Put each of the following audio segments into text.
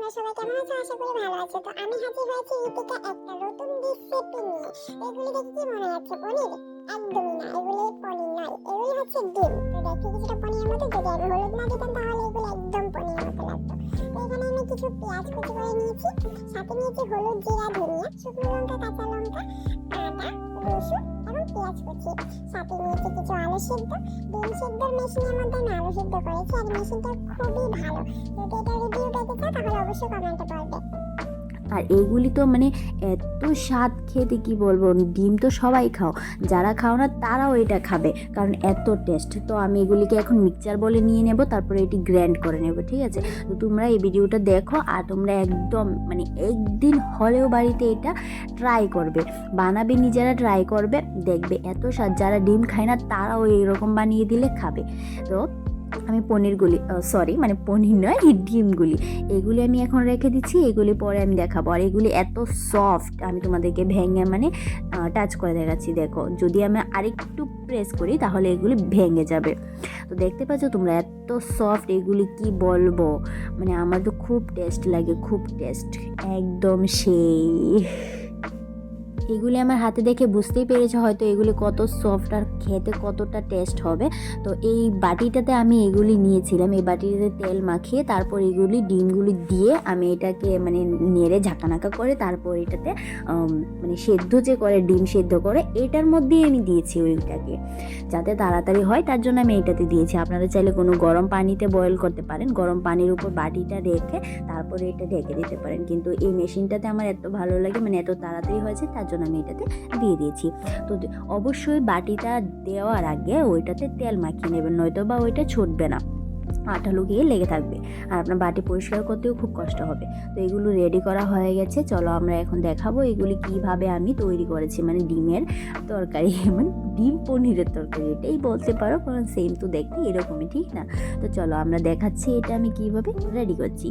তোমরা সবাই কেমন আছো? আশা করি ভালো আছো। তো আমি হাজির হয়েছি ঋতিকা একটা নতুন রেসিপি নিয়ে। এগুলি দেখে কি মনে হচ্ছে পনির? একদমই না, এগুলি পনির নয়, এগুলি হচ্ছে ডিম। তো দেখতে কিছুটা পনিরের মতো, যদি আমি হলুদ না দিতাম তাহলে এগুলো একদম পনিরের মতো লাগতো। তো এখানে আমি কিছু পেঁয়াজ কুচি করে নিয়েছি, সাথে নিয়েছি হলুদ, জিরা, ধনিয়া, শুকনো লঙ্কা, কাঁচা লঙ্কা, আদা, রসুন এবং পেঁয়াজ কুচি। সাথে নিয়েছি কিছু আলু সিদ্ধ। ডিম সিদ্ধর মেশিনের মধ্যে আমি আলু সিদ্ধ করেছি, আর মেশিনটা খুবই ভালো। যদি এটা রিভিউ পেতে চাও তাহলে অবশ্যই কমেন্টে বলবে। আর এইগুলি তো মানে এত স্বাদ খেতে, কি বলবো। ডিম তো সবাই খাও, যারা খাও না তারাও এটা খাবে, কারণ এত টেস্ট। তো আমি এগুলিকে এখন মিক্সচার বলে নিয়ে নেব, তারপরে এটি গ্র্যান্ড করে নেব, ঠিক আছে। তো তোমরা এই ভিডিওটা দেখো, আর তোমরা একদম মানে একদিন হলেও বাড়িতে এটা ট্রাই করবে, বানাবে, নিজেরা ট্রাই করবে, দেখবে এত স্বাদ। যারা ডিম খায় না তারাও এইরকম বানিয়ে দিলে খাবে। তো আমি পনিরগুলি, সরি মানে পনির নয়, এই ডিমগুলি, এগুলি আমি এখন রেখে দিচ্ছি, এগুলি পরে আমি দেখাবো। আর এগুলি এত সফট, আমি তোমাদেরকে ভেঙে মানে টাচ করে দেখাচ্ছি। দেখো, যদি আমি আরেকটু প্রেস করি তাহলে এগুলি ভেঙে যাবে। তো দেখতে পাচ্ছ তোমরা, এত সফট এগুলি, কি বলবো। মানে আমার তো খুব টেস্ট লাগে, খুব টেস্ট, একদম সেই। এগুলি আমার হাতে দেখে বুঝতেই পেরেছে হয়তো এগুলি কত সফট আর খেতে কতটা টেস্ট হবে। তো এই বাটিটাতে আমি এগুলি নিয়েছিলাম, এই বাটিটাতে তেল মাখিয়ে তারপর এগুলি ডিমগুলি দিয়ে আমি এটাকে মানে নেড়ে ঝাঁকানাকা করে তারপর এটাতে মানে সেদ্ধ যে করে, ডিম সেদ্ধ করে, এটার মধ্যেই আমি দিয়েছি ওইটাকে, যাতে তাড়াতাড়ি হয়, তার জন্য আমি এইটাতে দিয়েছি। আপনারা চাইলে কোনো গরম পানিতে বয়েল করতে পারেন, গরম পানির উপর বাটিটা রেখে তারপরে এটা ঢেকে দিতে পারেন, কিন্তু এই মেশিনটাতে আমার এত ভালো লাগে, মানে এত তাড়াতাড়ি হয়েছে, তার জন্য আমি এটাতে দিয়ে দিয়েছি। তো অবশ্যই বাটিটা দেওয়ার আগে ওইটাতে তেল মাখিয়ে নেবেন, নয়তো বা ওইটা ছুটবে না, আঠালো গিয়ে লেগে থাকবে, আর আপনার বাটি পরিষ্কার করতেও খুব কষ্ট হবে। তো এগুলো রেডি করা হয়ে গেছে, চলো আমরা এখন দেখাবো এগুলি কিভাবে আমি তৈরি করেছি, মানে ডিমের তরকারি, মানে ডিম পনিরের তরকারি এটাই বলতে পারো, কারণ সেম তো দেখতে এরকমই, ঠিক না? তো চলো আমরা দেখাচ্ছি এটা আমি কিভাবে রেডি করছি।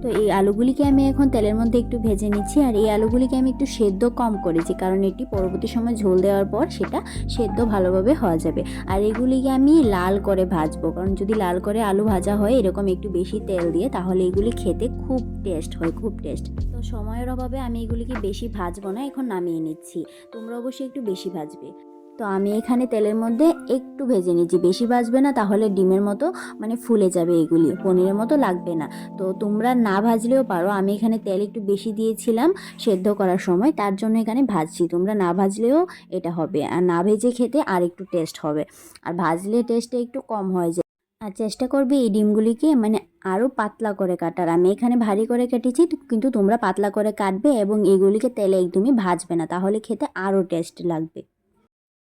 তো এই আলুগুলিকে আমি এখন তেলের মধ্যে একটু ভেজে নিচ্ছি, আর এই আলুগুলিকে আমি একটু সেদ্ধ কম করেছি, কারণ এটি পরবর্তী সময় ঝোল দেওয়ার পর সেটা সেদ্ধ ভালোভাবে হওয়া যাবে। আর এগুলিকে আমি লাল করে ভাজবো, কারণ যদি লাল করে আলু ভাজা হয় এরকম একটু বেশি তেল দিয়ে, তাহলে এগুলি খেতে খুব টেস্ট হয়, খুব টেস্ট। তো সময়ের অভাবে আমি এগুলিকে বেশি ভাজবো না, এখন নামিয়ে নিচ্ছি। তোমরা অবশ্যই একটু বেশি ভাজবে। তো আমি এখানে তেলের মধ্যে একটু ভেজে নিচ্ছি, বেশি ভাজবে না, তাহলে ডিমের মতো মানে ফুলে যাবে, এগুলি পনিরের মতো লাগবে না। তো তোমরা না ভাজলেও পারো, আমি এখানে তেল একটু বেশি দিয়েছিলাম সেদ্ধ করার সময়, তার জন্য এখানে ভাজছি। তোমরা না ভাজলেও এটা হবে, আর না ভেজে খেতে আর একটু টেস্ট হবে, আর ভাজলে টেস্টটা একটু কম হয়ে যায়। আর চেষ্টা করবে এই ডিমগুলিকে মানে আরও পাতলা করে কাটার, আমি এখানে ভারী করে কেটেছি, কিন্তু তোমরা পাতলা করে কাটবে, এবং এগুলিকে তেলে একদমই ভাজবে না, তাহলে খেতে আরও টেস্ট লাগবে।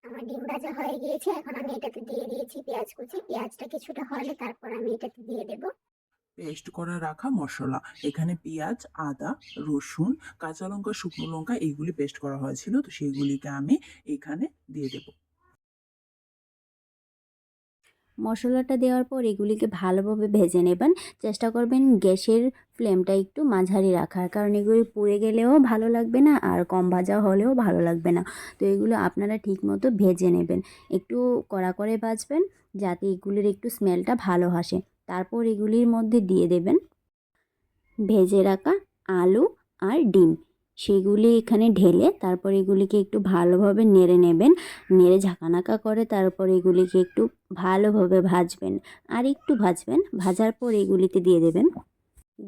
আমার ডিম ভাজা হয়ে গিয়েছে, এখন আমি এটাতে দিয়ে দিয়েছি পেঁয়াজ কুচি। পেঁয়াজটা কিছুটা হলে তারপর আমি এটাতে দিয়ে দেবো পেস্ট করে রাখা মশলা। এখানে পেঁয়াজ, আদা, রসুন, কাঁচা লঙ্কা, শুকনো লঙ্কা এইগুলি পেস্ট করা হয়েছিল, তো সেইগুলিকে আমি এখানে দিয়ে দেব। মশলাটা দেওয়ার পর এগুলিকে ভালোভাবে ভেজে নেবেন, চেষ্টা করবেন গ্যাসের ফ্লেমটা একটু মাঝারি রাখার, কারণ এগুলি পুড়ে গেলেও ভালো লাগবে না, আর কম ভাজা হলেও ভালো লাগবে না। তো এগুলো আপনারা ঠিকমতো ভেজে নেবেন, একটু কড়া করে ভাজবেন, যাতে এগুলির একটু স্মেলটা ভালো আসে। তারপর এগুলির মধ্যে দিয়ে দেবেন ভেজে রাখা আলু আর ডিম, সেগুলি এখানে ঢেলে তারপর এগুলিকে একটু ভালোভাবে নেড়ে নেবেন, নেড়ে ঝাঁকানাকা করে তারপর এগুলিকে একটু ভালোভাবে ভাজবেন, আর একটু ভাজবেন, ভাজার পর এগুলিতে দিয়ে দেবেন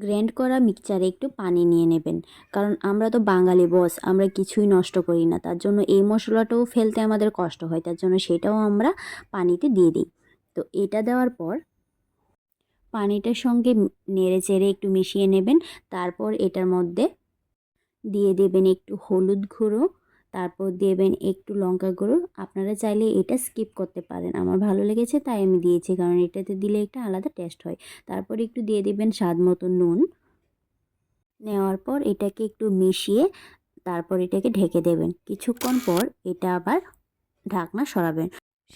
গ্রাইন্ড করা মিক্সচারে একটু পানি নিয়ে নেবেন, কারণ আমরা তো বাঙালি বস, আমরা কিছুই নষ্ট করি না, তার জন্য এই মশলাটাও ফেলতে আমাদের কষ্ট হয়, তার জন্য সেটাও আমরা পানিতে দিয়ে দিই। তো এটা দেওয়ার পর পানিটার সঙ্গে নেড়ে চেড়ে একটু মিশিয়ে নেবেন, তারপর এটার মধ্যে দিয়ে দেবেন একটু হলুদ গুঁড়ো, তারপর দেবেন একটু লঙ্কা গুঁড়ো। আপনারা চাইলে এটা স্কিপ করতে পারেন, আমার ভালো লেগেছে তাই আমি দিয়েছি, কারণ এটাতে দিলে একটা আলাদা টেস্ট হয়। তারপর একটু দিয়ে দেবেন স্বাদ মতো নুন, নেওয়ার পর এটাকে একটু মিশিয়ে তারপর এটাকে ঢেকে দেবেন। কিছুক্ষণ পর এটা আবার ঢাকনা সরাবেন,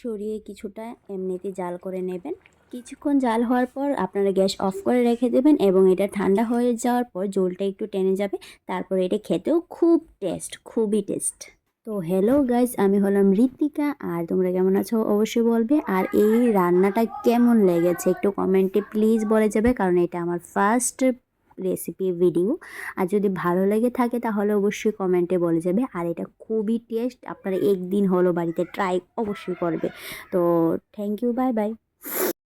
সরিয়ে কিছুটা এমনিতে জাল করে নেবেন। কিছুক্ষণ জাল হওয়ার পর আপনারা গ্যাস অফ করে রেখে দেবেন, এবং এটা ঠান্ডা হয়ে যাওয়ার পর ঝোলটা একটু টেনে যাবে, তারপর এটা খেতেও খুব টেস্ট, খুবই টেস্ট। তো হ্যালো গাইজ, আমি হলাম ঋতিকা, আর তোমরা কেমন আছো অবশ্যই বলবে, আর এই রান্নাটা কেমন লেগেছে একটু কমেন্টে প্লিজ বলে যাবে, কারণ এটা আমার ফার্স্ট রেসিপি ভিডিও। আর যদি ভালো লেগে থাকে তাহলে অবশ্যই কমেন্টে বলে যাবে। আর এটা খুবই টেস্ট, আপনারা একদিন হলো বাড়িতে ট্রাই অবশ্যই করবে। তো থ্যাংক ইউ, বাই বাই।